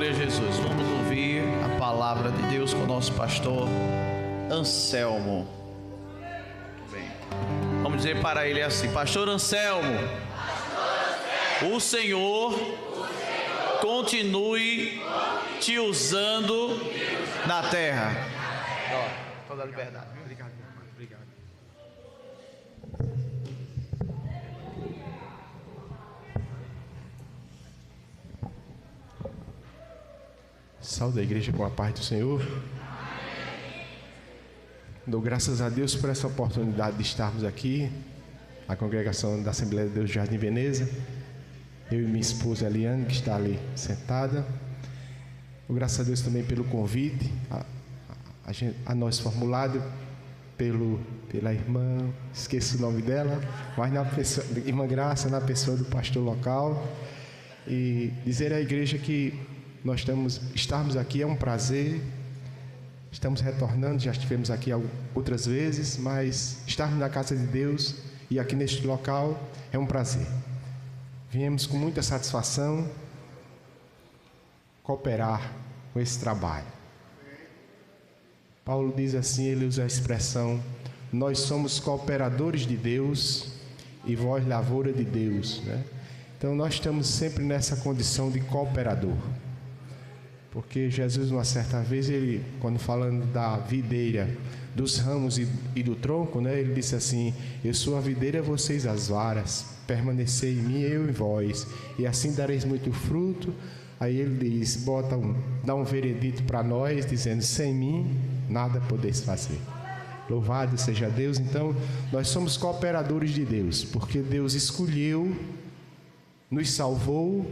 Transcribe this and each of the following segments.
Glória a Jesus. Vamos ouvir a palavra de Deus com o nosso pastor Anselmo. Muito bem. Vamos dizer para ele assim: Pastor Anselmo, o Senhor continue te usando na terra. Toda a liberdade. Obrigado, meu irmão. Obrigado. Saúde a igreja com a paz do Senhor. Dou graças a Deus por essa oportunidade de estarmos aqui, a congregação da Assembleia de Deus de Jardim Veneza. Eu e minha esposa Eliane, que está ali sentada. Dou graças a Deus também pelo convite a nós formulado pela irmã, esqueço o nome dela, mas na pessoa, irmã Graça, na pessoa do pastor local. E dizer à igreja que nós estarmos aqui é um prazer. Estamos retornando, já estivemos aqui outras vezes, mas estarmos na casa de Deus e aqui neste local é um prazer. Viemos com muita satisfação cooperar com esse trabalho. Paulo diz assim, ele usa a expressão: nós somos cooperadores de Deus e vós lavoura de Deus, né? Então nós estamos sempre nessa condição de cooperador. Porque Jesus, uma certa vez, ele, quando falando da videira, dos ramos e do tronco, né, ele disse assim: eu sou a videira, vocês as varas, permanecei em mim, eu em vós, e assim dareis muito fruto. Aí ele diz, dá um veredito para nós, dizendo: sem mim nada podeis fazer. Louvado seja Deus. Então nós somos cooperadores de Deus, porque Deus escolheu, nos salvou,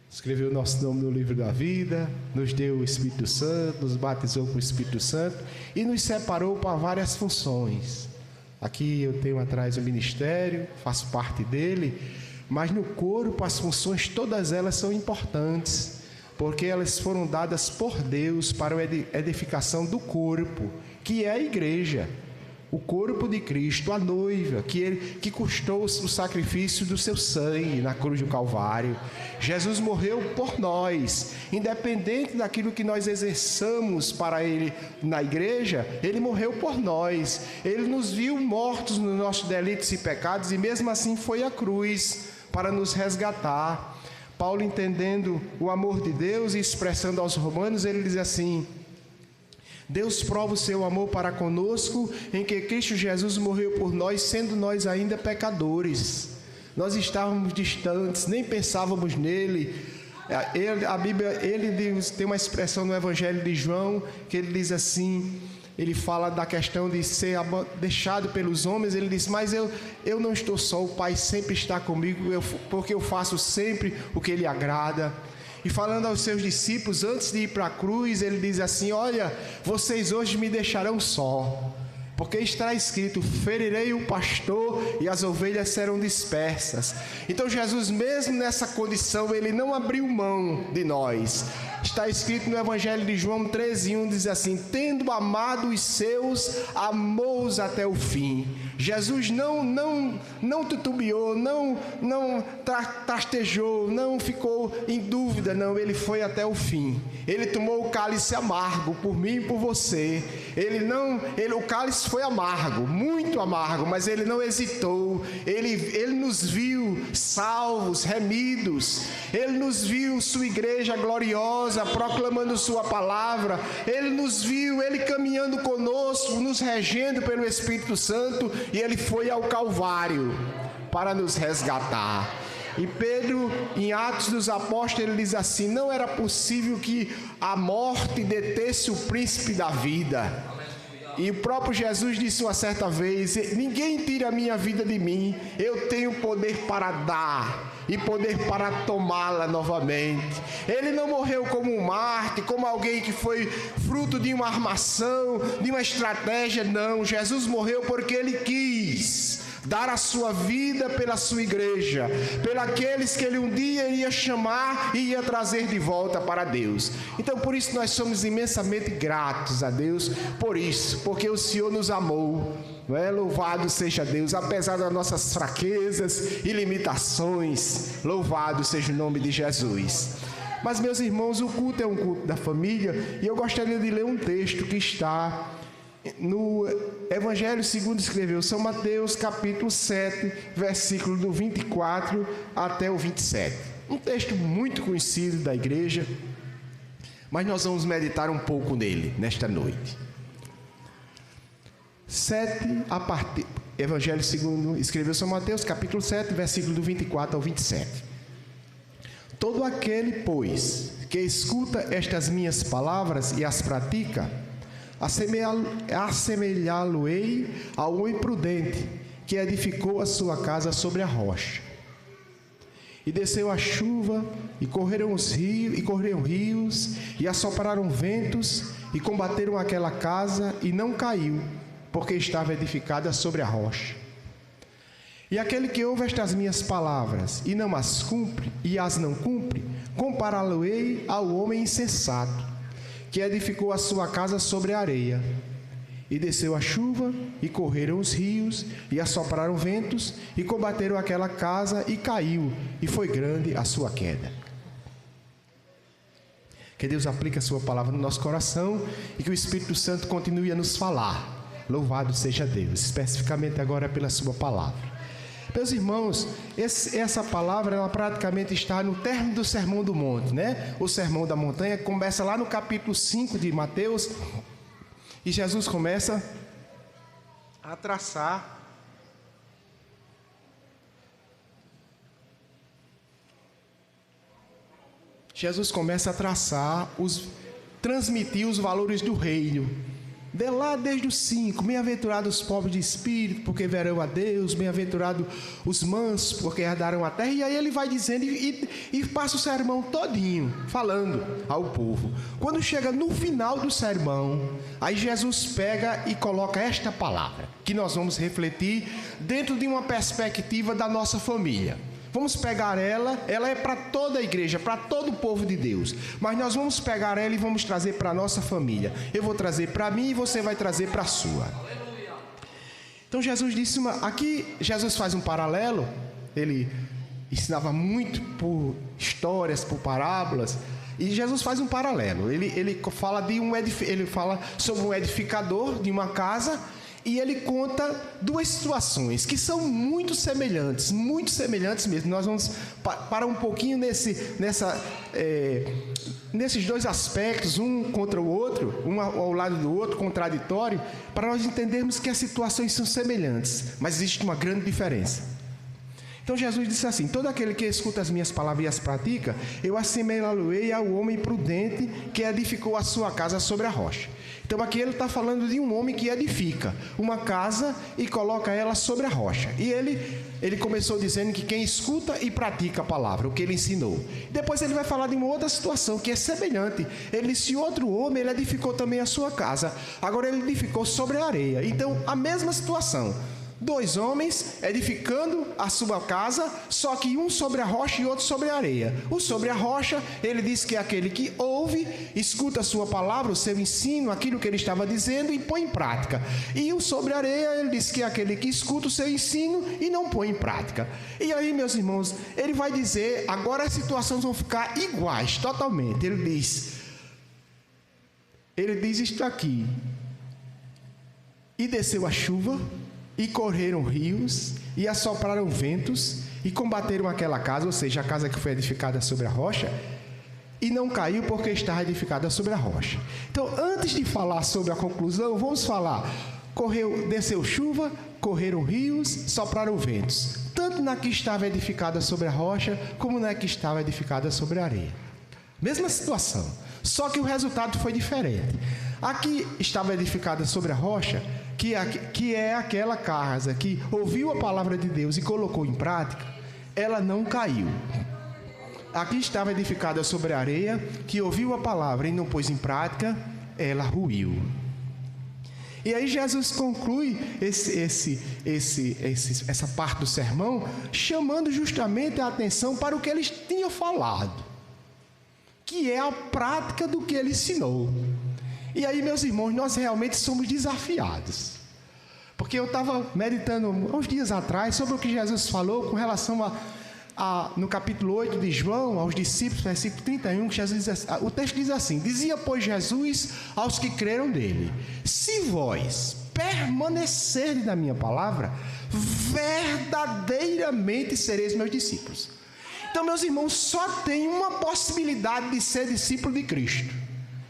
escreveu o nosso nome no livro da vida, nos deu o Espírito Santo, nos batizou com o Espírito Santo e nos separou para várias funções. Aqui eu tenho atrás o ministério, faço parte dele, mas no corpo as funções, todas elas são importantes, porque elas foram dadas por Deus para a edificação do corpo, que é a igreja. O corpo de Cristo, a noiva, que custou o sacrifício do seu sangue na cruz do Calvário. Jesus morreu por nós, independente daquilo que nós exerçamos para Ele na igreja, Ele morreu por nós. Ele nos viu mortos nos nossos delitos e pecados e mesmo assim foi à cruz para nos resgatar. Paulo, entendendo o amor de Deus e expressando aos romanos, ele diz assim: Deus prova o seu amor para conosco em que Cristo Jesus morreu por nós, sendo nós ainda pecadores. Nós estávamos distantes, nem pensávamos nele. A Bíblia, tem uma expressão no Evangelho de João, que ele diz assim, ele fala da questão de ser deixado pelos homens, ele diz: mas eu não estou só, o Pai sempre está comigo, porque eu faço sempre o que Ele agrada. E falando aos seus discípulos, antes de ir para a cruz, ele diz assim: olha, vocês hoje me deixarão só, porque está escrito: ferirei o pastor e as ovelhas serão dispersas. Então Jesus, mesmo nessa condição, ele não abriu mão de nós. Está escrito no Evangelho de João 13:1, diz assim: tendo amado os seus, amou-os até o fim. Jesus não titubeou, não trastejou, não ficou em dúvida, não, ele foi até o fim. Ele tomou o cálice amargo por mim e por você. O cálice foi amargo, muito amargo, mas ele não hesitou. Ele nos viu salvos, remidos. Ele nos viu, sua igreja gloriosa, proclamando sua palavra. Ele nos viu, ele caminhando conosco, nos regendo pelo Espírito Santo, e ele foi ao Calvário para nos resgatar. E Pedro, em Atos dos Apóstolos, ele diz assim: não era possível que a morte detesse o príncipe da vida. E o próprio Jesus disse uma certa vez: ninguém tira a minha vida de mim, eu tenho poder para dar e poder para tomá-la novamente. Ele não morreu como um mártir, como alguém que foi fruto de uma armação, de uma estratégia, não. Jesus morreu porque ele quis dar a sua vida pela sua igreja, pelos que ele um dia iria chamar e ia trazer de volta para Deus. Então por isso nós somos imensamente gratos a Deus por isso, porque o Senhor nos amou. Não é? Louvado seja Deus, apesar das nossas fraquezas e limitações, louvado seja o nome de Jesus. Mas, meus irmãos, o culto é um culto da família, e eu gostaria de ler um texto que está no Evangelho segundo escreveu São Mateus, capítulo 7, versículo do 24 até o 27. Um texto muito conhecido da igreja, mas nós vamos meditar um pouco nele nesta noite. Evangelho segundo escreveu São Mateus, capítulo 7, versículo do 24 ao 27. Todo aquele, pois, que escuta estas minhas palavras e as pratica, assemelhá-lo-ei ao homem prudente, que edificou a sua casa sobre a rocha. E desceu a chuva, e correram rios, e assopraram ventos, e combateram aquela casa, e não caiu, porque estava edificada sobre a rocha. E aquele que ouve estas minhas palavras, e não as cumpre, e as não cumpre, compará-lo-ei ao homem insensato, que edificou a sua casa sobre a areia. E desceu a chuva, e correram os rios, e assopraram ventos, e combateram aquela casa, e caiu, e foi grande a sua queda. Que Deus aplique a sua palavra no nosso coração, e que o Espírito Santo continue a nos falar. Louvado seja Deus, especificamente agora pela sua palavra. Meus irmãos, essa palavra, ela praticamente está no término do Sermão do Monte, né? O Sermão da Montanha começa lá no capítulo 5 de Mateus, e Jesus começa a traçar transmitir os valores do reino. De lá desde os 5, bem-aventurados os pobres de espírito, porque verão a Deus, bem-aventurados os mansos, porque herdarão a terra. E aí ele vai dizendo e passa o sermão todinho, falando ao povo. Quando chega no final do sermão, aí Jesus pega e coloca esta palavra, que nós vamos refletir dentro de uma perspectiva da nossa família. Vamos pegar ela é para toda a igreja, para todo o povo de Deus. Mas nós vamos pegar ela e vamos trazer para a nossa família. Eu vou trazer para mim e você vai trazer para a sua. Então Jesus disse, aqui Jesus faz um paralelo. Ele ensinava muito por histórias, por parábolas. E Jesus faz um paralelo. Ele fala sobre um edificador de uma casa. E ele conta duas situações que são muito semelhantes mesmo. Nós vamos parar um pouquinho nesses dois aspectos, um contra o outro, um ao lado do outro, contraditório, para nós entendermos que as situações são semelhantes, mas existe uma grande diferença. Então Jesus disse assim: todo aquele que escuta as minhas palavras e as pratica, eu assemelhá-lo-ei ao homem prudente que edificou a sua casa sobre a rocha. Então aqui ele está falando de um homem que edifica uma casa e coloca ela sobre a rocha. E ele começou dizendo que quem escuta e pratica a palavra, o que ele ensinou. Depois ele vai falar de uma outra situação que é semelhante. Ele disse: outro homem, ele edificou também a sua casa. Agora ele edificou sobre a areia. Então a mesma situação. Dois homens edificando a sua casa, só que um sobre a rocha e outro sobre a areia. O sobre a rocha, ele diz que é aquele que ouve, escuta a sua palavra, o seu ensino, aquilo que ele estava dizendo e põe em prática. E o sobre a areia, ele diz que é aquele que escuta o seu ensino e não põe em prática. E aí, meus irmãos, ele vai dizer, agora as situações vão ficar iguais, totalmente. Ele diz isto aqui: e desceu a chuva, e correram rios, e assopraram ventos, e combateram aquela casa, ou seja, a casa que foi edificada sobre a rocha, e não caiu porque estava edificada sobre a rocha. Então, antes de falar sobre a conclusão, vamos falar: desceu chuva, correram rios, sopraram ventos, tanto na que estava edificada sobre a rocha, como na que estava edificada sobre a areia. Mesma situação, só que o resultado foi diferente. Aqui estava edificada sobre a rocha, que é aquela casa que ouviu a palavra de Deus e colocou em prática, ela não caiu. Aqui estava edificada sobre a areia, que ouviu a palavra e não pôs em prática, ela ruiu. E aí Jesus conclui essa parte do sermão, chamando justamente a atenção para o que ele tinha falado, que é a prática do que ele ensinou. E aí, meus irmãos, nós realmente somos desafiados. Porque eu estava meditando uns dias atrás sobre o que Jesus falou com relação no capítulo 8 de João, aos discípulos, versículo 31, o texto diz assim: dizia, pois, Jesus aos que creram nele: se vós permanecerdes na minha palavra, verdadeiramente sereis meus discípulos. Então, meus irmãos, só tem uma possibilidade de ser discípulo de Cristo: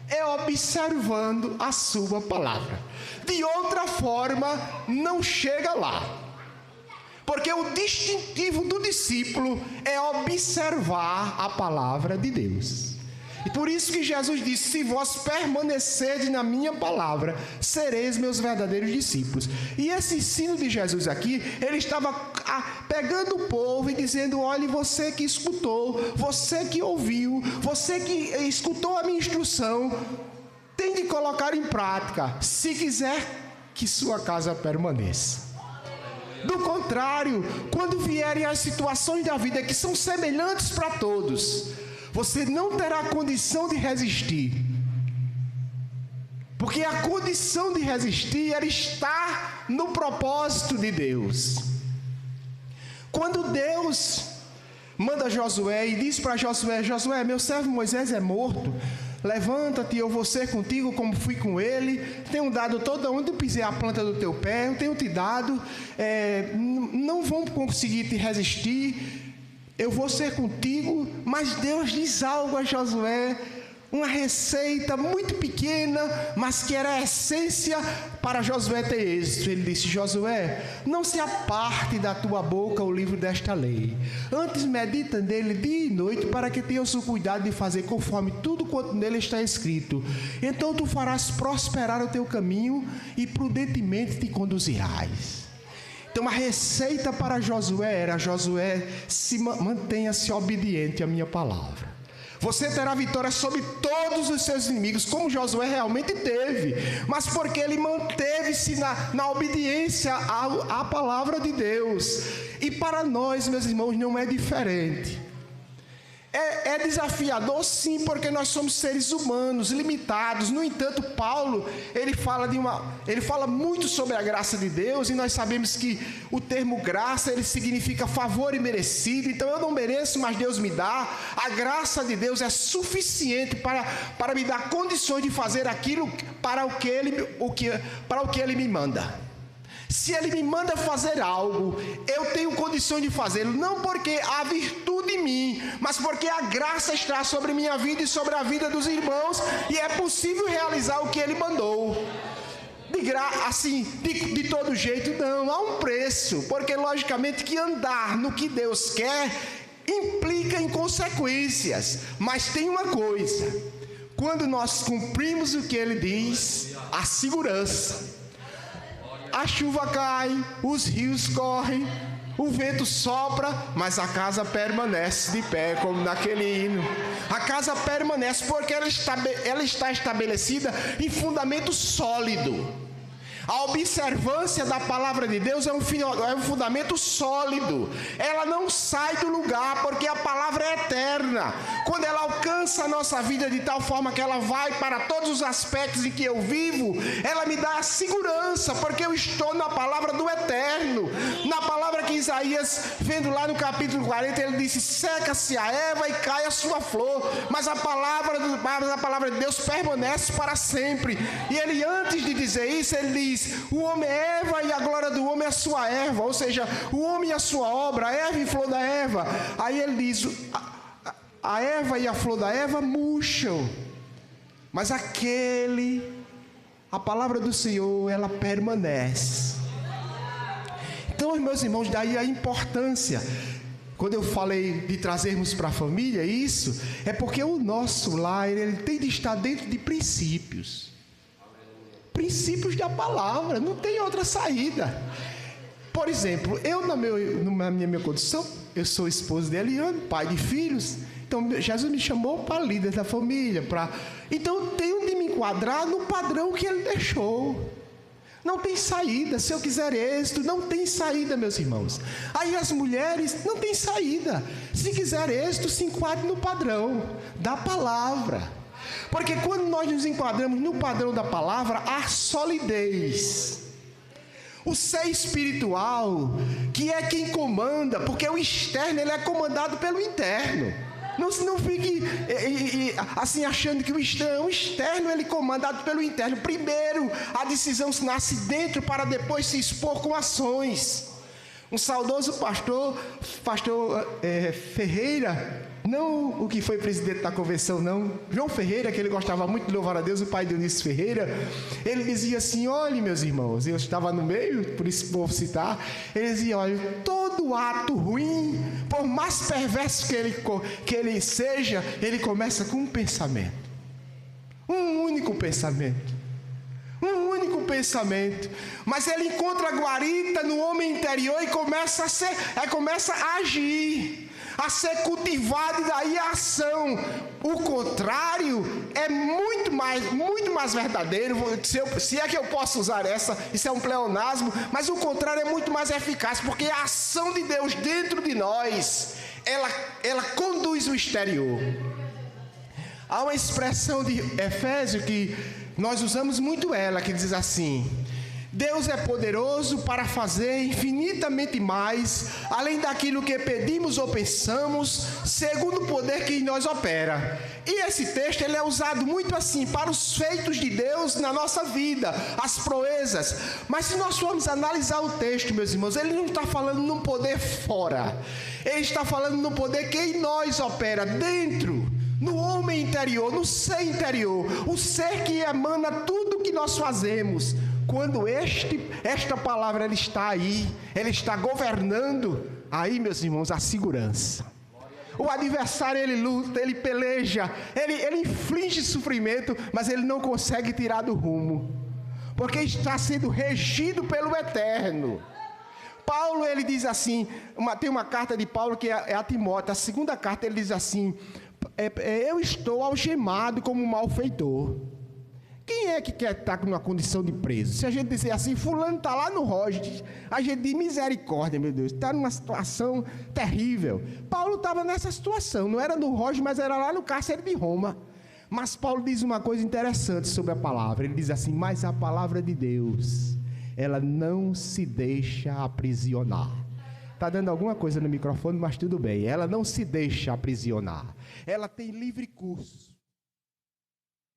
é observando a sua palavra. De outra forma, não chega lá. Porque o distintivo do discípulo é observar a palavra de Deus. E por isso que Jesus disse: se vós permanecerdes na minha palavra, sereis meus verdadeiros discípulos. E esse ensino de Jesus aqui, ele estava pegando o povo e dizendo: olhe, você que escutou, você que ouviu, você que escutou a minha instrução, tem de colocar em prática, se quiser que sua casa permaneça. Do contrário, quando vierem as situações da vida que são semelhantes para todos, você não terá condição de resistir. Porque a condição de resistir, ela está no propósito de Deus. Quando Deus manda Josué e diz para Josué: Josué, meu servo Moisés é morto, levanta-te, eu vou ser contigo como fui com ele, tenho dado todo onde pisei a planta do teu pé, eu tenho te dado, não vão conseguir te resistir, eu vou ser contigo. Mas Deus diz algo a Josué, uma receita muito pequena, mas que era a essência para Josué ter êxito. Ele disse: Josué, não se aparte da tua boca o livro desta lei, antes medita nele dia e noite, para que tenhas o cuidado de fazer conforme tudo quanto nele está escrito. Então tu farás prosperar o teu caminho e prudentemente te conduzirás. Então a receita para Josué era: Josué, mantenha-se obediente à minha palavra. Você terá vitória sobre todos os seus inimigos, como Josué realmente teve, mas porque ele manteve-se na obediência à palavra de Deus. E para nós, meus irmãos, não é diferente. É desafiador, sim, porque nós somos seres humanos, limitados. No entanto, Paulo, ele fala muito sobre a graça de Deus, e nós sabemos que o termo graça, ele significa favor imerecido. Então, eu não mereço, mas Deus me dá. A graça de Deus é suficiente para me dar condições de fazer aquilo para o que Ele me manda. Se Ele me manda fazer algo, eu tenho condições de fazê-lo, não porque há virtude em mim, mas porque a graça está sobre minha vida e sobre a vida dos irmãos, e é possível realizar o que Ele mandou. De todo jeito, não, há um preço, porque logicamente que andar no que Deus quer implica em consequências. Mas tem uma coisa: quando nós cumprimos o que Ele diz, há segurança. A chuva cai, os rios correm, o vento sopra, mas a casa permanece de pé, como naquele hino. A casa permanece porque ela está estabelecida em fundamento sólido. A observância da palavra de Deus é um fundamento sólido. Ela não sai do lugar, porque a palavra é eterna. Quando ela alcança a nossa vida de tal forma que ela vai para todos os aspectos em que eu vivo, ela me dá a segurança, porque eu estou na palavra do eterno. Na palavra que Isaías, vendo lá no capítulo 40, ele disse: seca-se a erva e cai a sua flor, mas a palavra de Deus permanece para sempre. E ele, antes de dizer isso, ele diz: o homem é erva e a glória do homem é a sua erva, ou seja, o homem e a sua obra, a erva e flor da erva. Aí ele diz: a erva e a flor da erva murcham, mas a palavra do Senhor, ela permanece. Então, meus irmãos, daí a importância. Quando eu falei de trazermos para a família isso, é porque o nosso lar, ele tem de estar dentro de princípios da palavra, não tem outra saída. Por exemplo, eu na minha condição, eu sou esposo de Eliane, pai de filhos. Então Jesus me chamou para líder da família, então eu tenho de me enquadrar no padrão que Ele deixou. Não tem saída. Se eu quiser êxito, não tem saída, meus irmãos. Aí as mulheres, não tem saída. Se quiser êxito, se enquadre no padrão da palavra. Porque quando nós nos enquadramos no padrão da palavra, há solidez. O ser espiritual, que é quem comanda, porque o externo ele é comandado pelo interno. Não fique assim achando que o externo ele é comandado pelo interno. Primeiro, a decisão nasce dentro para depois se expor com ações. Um saudoso pastor Ferreira, não o que foi presidente da convenção, não, João Ferreira, que ele gostava muito de louvar a Deus, o pai de Eunice Ferreira, ele dizia assim: olhe, meus irmãos, eu estava no meio, por isso vou citar, ele dizia: olha, todo ato ruim, por mais perverso que ele seja, ele começa com um pensamento, um único pensamento, mas ele encontra a guarita no homem interior e começa a agir, a ser cultivado, e daí a ação. O contrário é muito mais verdadeiro, se é que eu posso usar isso é um pleonasmo, mas o contrário é muito mais eficaz, porque a ação de Deus dentro de nós, ela conduz o exterior. Há uma expressão de Efésios que nós usamos muito ela, que diz assim: Deus é poderoso para fazer infinitamente mais, além daquilo que pedimos ou pensamos, segundo o poder que em nós opera. E esse texto ele é usado muito assim, para os feitos de Deus na nossa vida, as proezas. Mas se nós formos analisar o texto, meus irmãos, ele não está falando num poder fora, ele está falando no poder que em nós opera, dentro, no homem interior, no ser interior, o ser que emana tudo o que nós fazemos. Quando esta palavra ela está aí, ela está governando, aí, meus irmãos, a segurança. O adversário ele luta, ele peleja, ele inflige sofrimento, mas ele não consegue tirar do rumo, porque está sendo regido pelo eterno. Paulo ele diz assim, tem uma carta de Paulo que é a Timóteo, a segunda carta ele diz assim: eu estou algemado como um malfeitor. Quem é que quer estar numa condição de preso? Se a gente disser assim, fulano está lá no Roges, a gente diz misericórdia, meu Deus, está numa situação terrível. Paulo estava nessa situação, não era no Roges, mas era lá no cárcere de Roma. Mas Paulo diz uma coisa interessante sobre a palavra, ele diz assim: mas a palavra de Deus, ela não se deixa aprisionar. Está dando alguma coisa no microfone, mas tudo bem. Ela não se deixa aprisionar. Ela tem livre curso.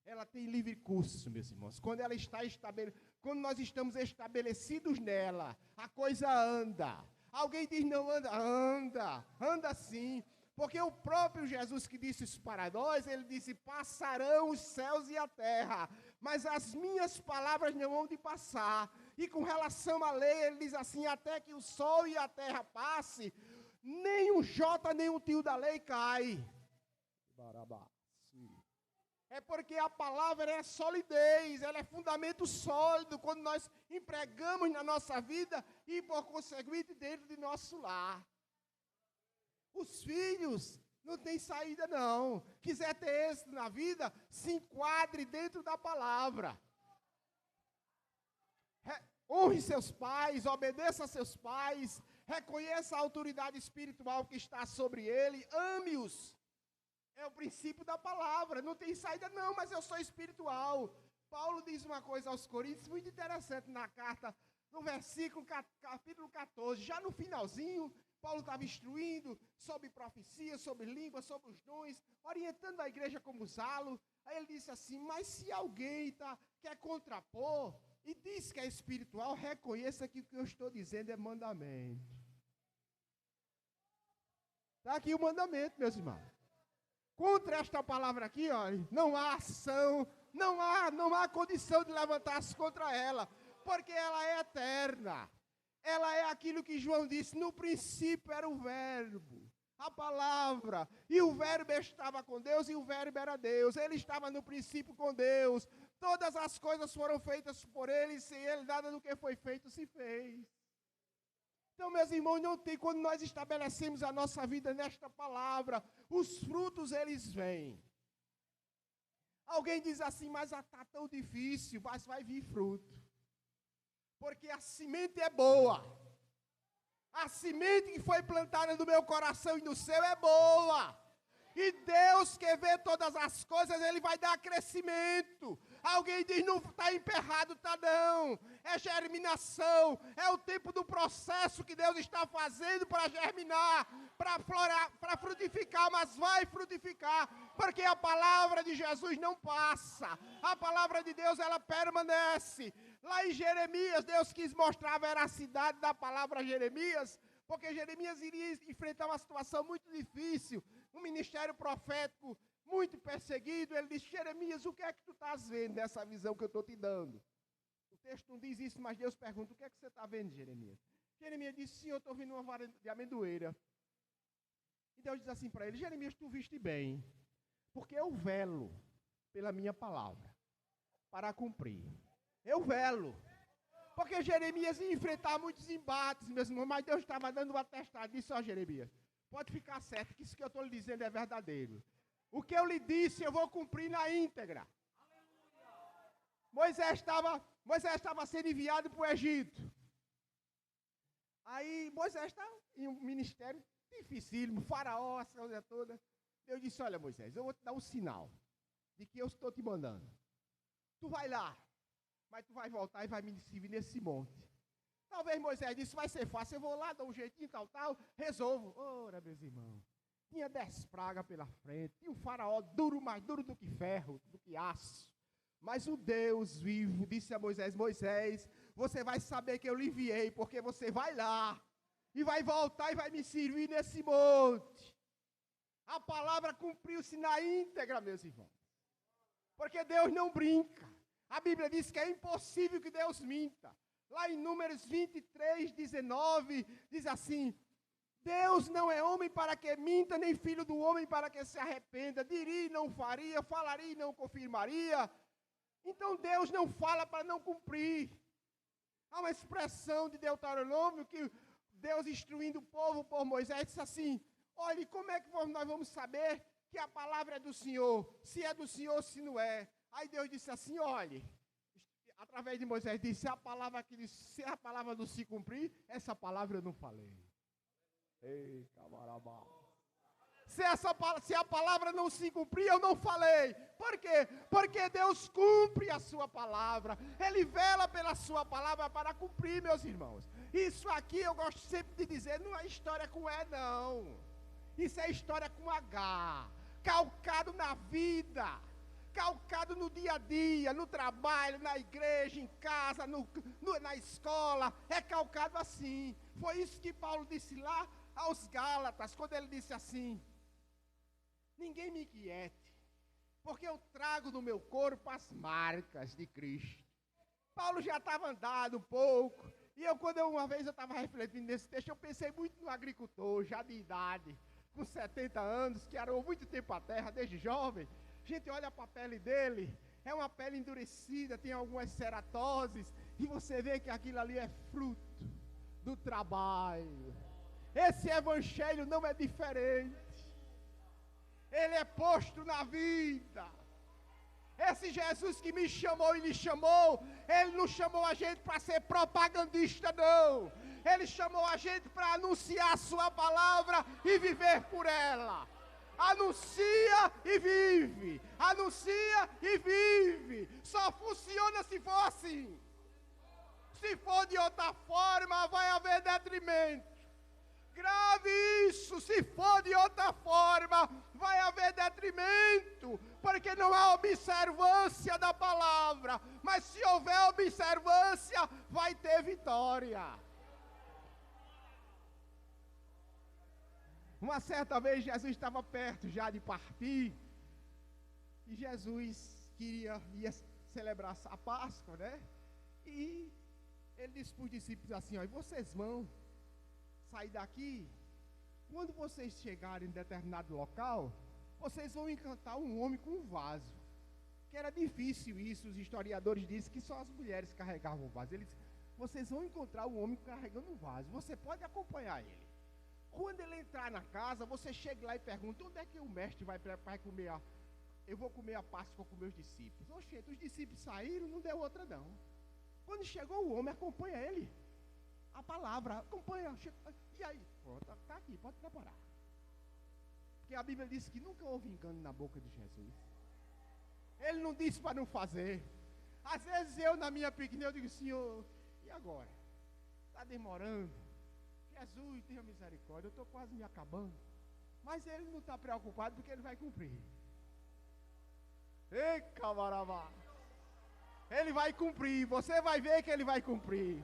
Ela tem livre curso, meus irmãos. Quando quando nós estamos estabelecidos nela, a coisa anda. Alguém diz não anda. Anda sim. Porque o próprio Jesus que disse isso para nós, ele disse: passarão os céus e a terra, mas as minhas palavras não vão de passar. E com relação à lei, ele diz assim: até que o sol e a terra passe, nem um jota, nem um tio da lei cai. É porque a palavra é solidez, ela é fundamento sólido, quando nós empregamos na nossa vida e, por conseguinte, dentro de nosso lar. Os filhos não têm saída, não. Quiser ter êxito na vida, se enquadre dentro da palavra. Honre seus pais, obedeça a seus pais, reconheça a autoridade espiritual que está sobre ele, ame-os. É o princípio da palavra, não tem saída não, mas eu sou espiritual. Paulo diz uma coisa aos Coríntios muito interessante na carta, no versículo, capítulo 14, já no finalzinho, Paulo estava instruindo sobre profecia, sobre língua, sobre os dons, orientando a igreja como usá-lo. Aí ele disse assim: mas se alguém quer contrapor e diz que é espiritual, reconheça que o que eu estou dizendo é mandamento. Está aqui o mandamento, meus irmãos. Contra esta palavra aqui, olha, não há ação, não há condição de levantar-se contra ela, porque ela é eterna. Ela é aquilo que João disse: no princípio era o verbo, a palavra, e o verbo estava com Deus, e o verbo era Deus. Ele estava no princípio com Deus. Todas as coisas foram feitas por ele, e sem ele nada do que foi feito se fez. Então, meus irmãos, não tem, quando nós estabelecemos a nossa vida nesta palavra, os frutos eles vêm. Alguém diz assim: mas está tão difícil, mas vai vir fruto. Porque a semente é boa. A semente que foi plantada no meu coração e no seu é boa. E Deus que vê todas as coisas, Ele vai dar crescimento. Alguém diz, não está emperrado, está não. É germinação, é o tempo do processo que Deus está fazendo para germinar, para florar, para frutificar, mas vai frutificar, porque a palavra de Jesus não passa. A palavra de Deus, ela permanece. Lá em Jeremias, Deus quis mostrar a veracidade da palavra Jeremias, porque Jeremias iria enfrentar uma situação muito difícil, um ministério profético muito perseguido. Ele disse, Jeremias, o que é que tu estás vendo nessa visão que eu estou te dando? O texto não diz isso, mas Deus pergunta, o que é que você está vendo, Jeremias? Jeremias disse, sim, eu estou vendo uma vara de amendoeira. E Deus diz assim para ele, Jeremias, tu viste bem, porque eu velo pela minha palavra, para cumprir. Eu velo. Porque Jeremias ia enfrentar muitos embates, meus irmãos, mas Deus estava dando uma testada. Disse, ó Jeremias, pode ficar certo que isso que eu estou lhe dizendo é verdadeiro. O que eu lhe disse, eu vou cumprir na íntegra. Moisés estava sendo enviado para o Egito. Aí Moisés está em um ministério dificílimo, faraó, essa coisa toda. Deus disse, olha Moisés, eu vou te dar um sinal de que eu estou te mandando. Tu vai lá, mas tu vai voltar e vai me servir nesse monte. Talvez Moisés disse, vai ser fácil, eu vou lá, dou um jeitinho, tal, resolvo. Ora, meus irmãos, tinha 10 pragas pela frente, tinha um faraó duro, mais duro do que ferro, do que aço. Mas o Deus vivo disse a Moisés, Moisés, você vai saber que eu lhe enviei, porque você vai lá, e vai voltar e vai me servir nesse monte. A palavra cumpriu-se na íntegra, meus irmãos. Porque Deus não brinca. A Bíblia diz que é impossível que Deus minta. Lá em Números 23, 19, diz assim, Deus não é homem para que minta, nem filho do homem para que se arrependa. Diria e não faria, falaria e não confirmaria. Então Deus não fala para não cumprir. Há uma expressão de Deuteronômio que Deus instruindo o povo por Moisés disse assim, olha, como é que nós vamos saber que a palavra é do Senhor? Se é do Senhor, se não é. Aí Deus disse assim, olhe, através de Moisés, disse, se a palavra não se cumprir, essa palavra eu não falei. Ei, camarabá. Se a palavra não se cumprir, eu não falei. Por quê? Porque Deus cumpre a sua palavra. Ele vela pela sua palavra para cumprir, meus irmãos. Isso aqui eu gosto sempre de dizer, não é história com E, não. Isso é história com H. Calcado na vida. Calcado no dia a dia, no trabalho, na igreja, em casa, na escola. É calcado assim. Foi isso que Paulo disse lá aos Gálatas, quando ele disse assim, ninguém me inquiete, porque eu trago no meu corpo as marcas de Cristo. Paulo já estava andado um pouco, e uma vez eu estava refletindo nesse texto, eu pensei muito no agricultor, já de idade, com 70 anos, que arou muito tempo a terra, desde jovem. Gente, olha para a pele dele, é uma pele endurecida, tem algumas ceratoses, e você vê que aquilo ali é fruto do trabalho. Esse evangelho não é diferente. Ele é posto na vida. Esse Jesus que me chamou e lhe chamou, Ele não chamou a gente para ser propagandista, não. Ele chamou a gente para anunciar a sua palavra e viver por ela. Anuncia e vive. Anuncia e vive. Só funciona se for assim. Se for de outra forma, vai haver detrimento. Grave isso, se for de outra forma, vai haver detrimento, porque não há observância da palavra, mas se houver observância, vai ter vitória. Uma certa vez Jesus estava perto já de partir, e Jesus ia celebrar a Páscoa, né? E ele disse para os discípulos assim, ó, e vocês vão sair daqui, quando vocês chegarem em determinado local, vocês vão encontrar um homem com um vaso, que era difícil isso, os historiadores dizem que só as mulheres carregavam o vaso. Eles, vocês vão encontrar um homem carregando um vaso, você pode acompanhar ele. Quando ele entrar na casa, você chega lá e pergunta, onde é que o mestre vai comer eu vou comer a Páscoa com meus discípulos. Oxente, os discípulos saíram, não deu outra não. Quando chegou o homem, acompanha ele. A palavra, acompanha. E aí? Pronto, está aqui, pode preparar. Porque a Bíblia diz que nunca houve engano na boca de Jesus. Ele não disse para não fazer. Às vezes eu, na minha pequena, eu digo, Senhor, e agora? Está demorando. Jesus, tenha misericórdia, eu estou quase me acabando. Mas ele não está preocupado porque ele vai cumprir. Ei, camarada. Ele vai cumprir, você vai ver que ele vai cumprir.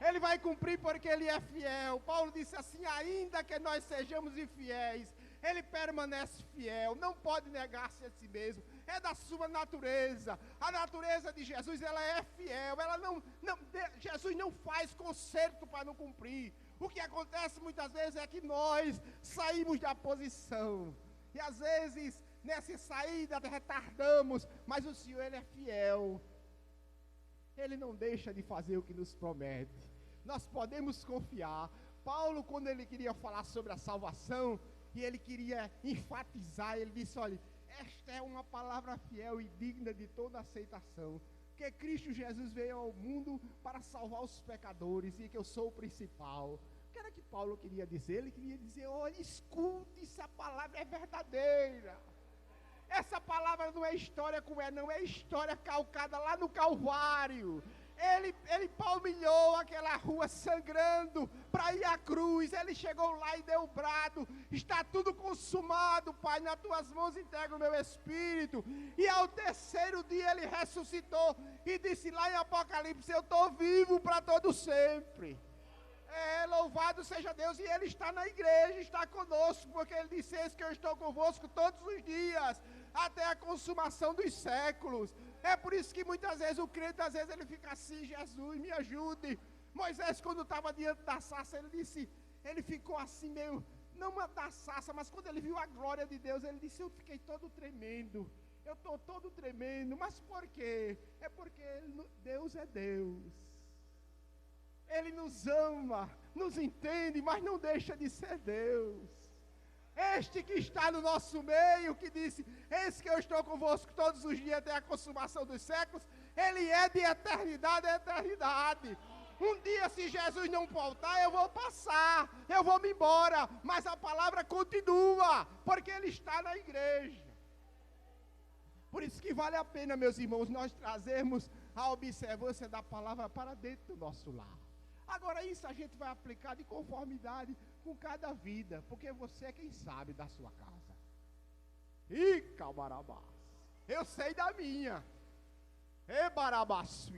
Ele vai cumprir porque ele é fiel. Paulo disse assim, ainda que nós sejamos infiéis, ele permanece fiel, não pode negar-se a si mesmo. É da sua natureza. A natureza de Jesus, ela é fiel. Jesus não faz conserto para não cumprir. O que acontece muitas vezes é que nós saímos da posição. E às vezes, nessa saída, retardamos. Mas o Senhor, ele é fiel. Ele não deixa de fazer o que nos promete. Nós podemos confiar. Paulo, quando ele queria falar sobre a salvação, e ele queria enfatizar, ele disse, olha, esta é uma palavra fiel e digna de toda aceitação, porque Cristo Jesus veio ao mundo para salvar os pecadores, e que eu sou o principal. O que era que Paulo queria dizer? Ele queria dizer, olha, escute, essa palavra é verdadeira. Essa palavra não é história como é, não é história calcada lá no Calvário. Ele palmilhou aquela rua sangrando para ir à cruz. Ele chegou lá e deu o brado, está tudo consumado, Pai, nas tuas mãos entrego o meu espírito. E ao terceiro dia ele ressuscitou e disse lá em Apocalipse, eu estou vivo para todo sempre. Louvado seja Deus. E ele está na igreja, está conosco, porque ele disse, eis que eu estou convosco todos os dias, até a consumação dos séculos. É por isso que muitas vezes o crente, às vezes ele fica assim, Jesus, me ajude. Moisés, quando estava diante da sarça, ele ficou assim meio, não da sarça, mas quando ele viu a glória de Deus, ele disse, eu fiquei todo tremendo. Eu estou todo tremendo. Mas por quê? É porque Deus é Deus. Ele nos ama, nos entende, mas não deixa de ser Deus. Este que está no nosso meio, que disse, eis que eu estou convosco todos os dias até a consumação dos séculos, ele é de eternidade a eternidade. Um dia, se Jesus não voltar, eu vou passar, eu vou me embora, mas a palavra continua, porque ele está na igreja. Por isso que vale a pena, meus irmãos, nós trazermos a observância da palavra para dentro do nosso lar. Agora isso a gente vai aplicar de conformidade com cada vida, porque você é quem sabe da sua casa. Ih, camarabás, eu sei da minha. E barabás,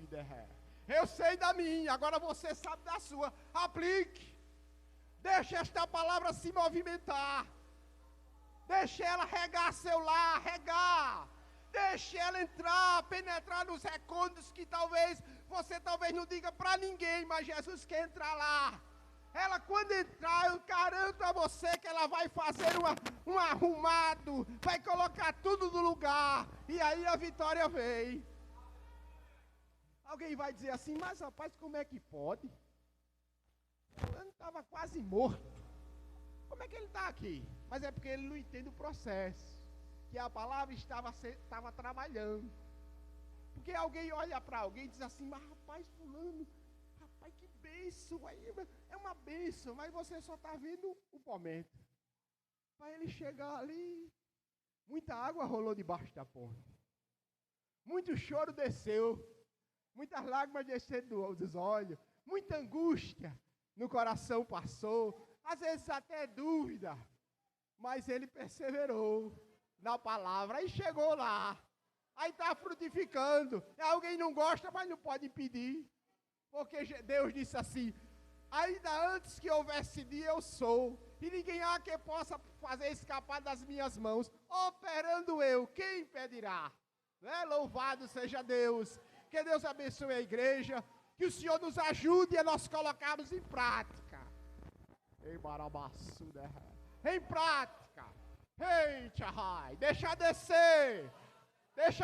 eu sei da minha, agora você sabe da sua. Aplique. Deixe esta palavra se movimentar. Deixe ela regar seu lar, regar. Deixe ela penetrar nos recônditos que você talvez não diga para ninguém, mas Jesus quer entrar lá. Ela quando entrar, eu garanto a você que ela vai fazer um arrumado, vai colocar tudo no lugar, e aí a vitória vem. Alguém vai dizer assim, mas rapaz, como é que pode? Ele estava quase morto. Como é que ele está aqui? Mas é porque ele não entende o processo. Que a palavra estava trabalhando. Porque alguém olha para alguém e diz assim, mas rapaz, fulano, rapaz, que bênção, aí é uma bênção, mas você só está vendo o momento. Para ele chegar ali, muita água rolou debaixo da ponte. Muito choro desceu, muitas lágrimas desceram dos olhos, muita angústia no coração passou, às vezes até dúvida, mas ele perseverou na palavra, aí chegou lá, aí está frutificando. Alguém não gosta, mas não pode impedir, porque Deus disse assim, ainda antes que houvesse dia eu sou, e ninguém há que possa fazer escapar das minhas mãos, operando eu, quem impedirá? Louvado seja Deus, que Deus abençoe a igreja, que o Senhor nos ajude a nós colocarmos em prática, em prática. Eita, deixa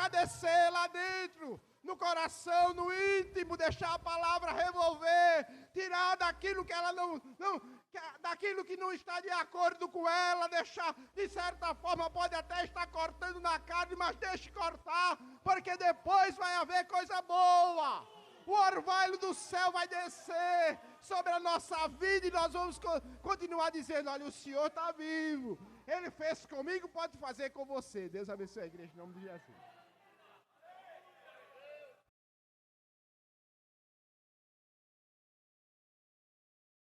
descer lá dentro, no coração, no íntimo, deixar a palavra revolver, tirar daquilo que ela daquilo que não está de acordo com ela, deixar, de certa forma, pode até estar cortando na carne, mas deixe cortar, porque depois vai haver coisa boa. O orvalho do céu vai descer sobre a nossa vida e nós vamos continuar dizendo: olha, o Senhor está vivo. Ele fez comigo, pode fazer com você. Deus abençoe a igreja em nome de Jesus.